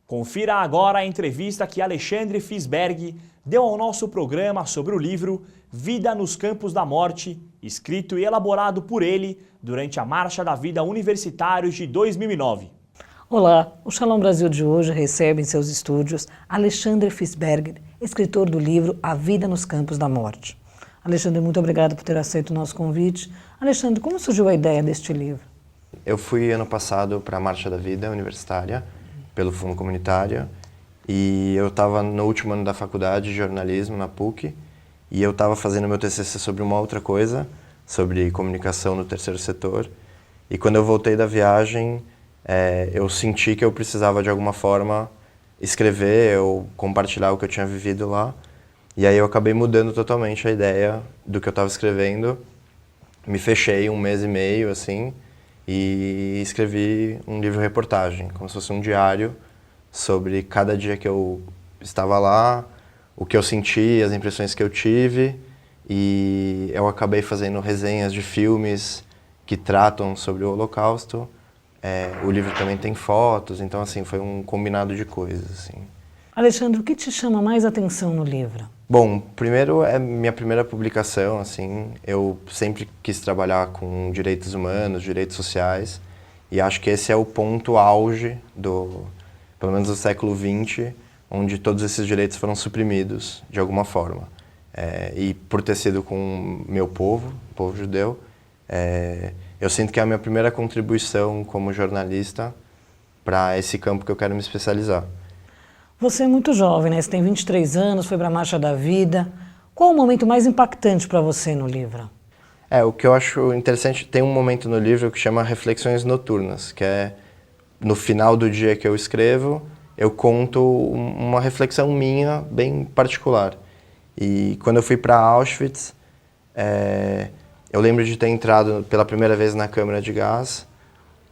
Confira agora a entrevista que Alexandre Fisberg deu ao nosso programa sobre o livro Vida nos Campos da Morte, escrito e elaborado por ele durante a Marcha da Vida Universitários de 2009. Olá, o Shalom Brasil de hoje recebe em seus estúdios Alexandre Fisberg, escritor do livro A Vida nos Campos da Morte. Alexandre, muito obrigado por ter aceito o nosso convite. Alexandre, como surgiu a ideia deste livro? Eu fui ano passado para a Marcha da Vida Universitária, pelo Fundo Comunitário, e eu estava no último ano da faculdade de jornalismo na PUC, e eu estava fazendo meu TCC sobre uma outra coisa, sobre comunicação no terceiro setor, e quando eu voltei da viagem, eu senti que eu precisava de alguma forma escrever ou compartilhar o que eu tinha vivido lá, e aí eu acabei mudando totalmente a ideia do que eu estava escrevendo, me fechei 1 mês e meio, assim, e escrevi um livro-reportagem, como se fosse um diário sobre cada dia que eu estava lá, o que eu senti, as impressões que eu tive, e eu acabei fazendo resenhas de filmes que tratam sobre o Holocausto. O livro também tem fotos, então assim, foi um combinado de coisas. Assim. Alexandre, o que te chama mais atenção no livro? Bom, primeiro é minha primeira publicação, assim, eu sempre quis trabalhar com direitos humanos, direitos sociais, e acho que esse é o ponto auge pelo menos do século XX, onde todos esses direitos foram suprimidos de alguma forma. E por ter sido com meu povo, o povo judeu, eu sinto que é a minha primeira contribuição como jornalista para esse campo que eu quero me especializar. Você é muito jovem, né? Você tem 23 anos, foi para a Marcha da Vida. Qual o momento mais impactante para você no livro? O que eu acho interessante, tem um momento no livro que chama Reflexões Noturnas, que é no final do dia que eu escrevo, eu conto uma reflexão minha bem particular. E quando eu fui para Auschwitz, eu lembro de ter entrado pela primeira vez na câmara de gás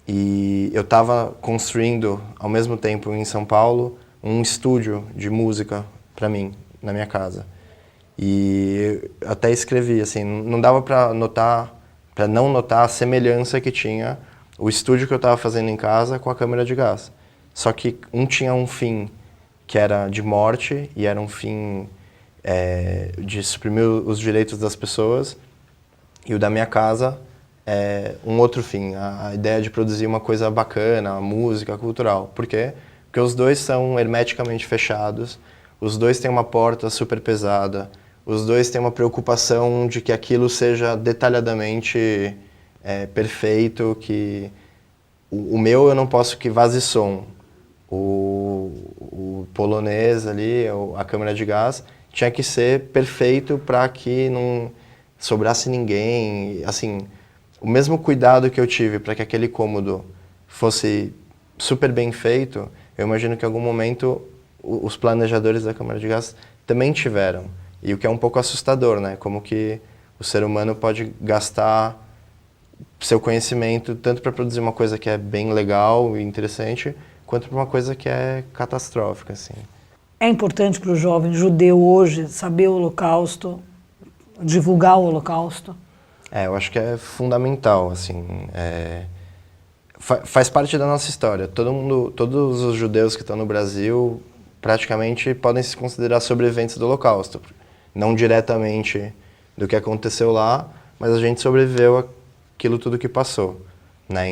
e eu estava construindo, ao mesmo tempo em São Paulo, um estúdio de música para mim, na minha casa. E eu até escrevi, assim, não dava para não notar a semelhança que tinha o estúdio que eu estava fazendo em casa com a câmara de gás. Só que um tinha um fim que era de morte e era um fim de suprimir os direitos das pessoas, e o da minha casa é um outro fim, a ideia de produzir uma coisa bacana, música, cultural. Por quê? Porque os dois são hermeticamente fechados, os dois têm uma porta super pesada, os dois têm uma preocupação de que aquilo seja detalhadamente perfeito, que o meu eu não posso que vaze som. O polonês ali, a câmara de gás, tinha que ser perfeito para que não sobrasse ninguém. Assim, o mesmo cuidado que eu tive para que aquele cômodo fosse super bem feito, eu imagino que em algum momento os planejadores da câmara de gás também tiveram. E o que é um pouco assustador, né? Como que o ser humano pode gastar seu conhecimento tanto para produzir uma coisa que é bem legal e interessante, quanto para uma coisa que é catastrófica, assim. É importante para o jovem judeu hoje saber o Holocausto, divulgar o Holocausto? Eu acho que é fundamental, assim. Faz parte da nossa história. Todos os judeus que estão no Brasil praticamente podem se considerar sobreviventes do Holocausto. Não diretamente do que aconteceu lá, mas a gente sobreviveu àquilo tudo que passou, né?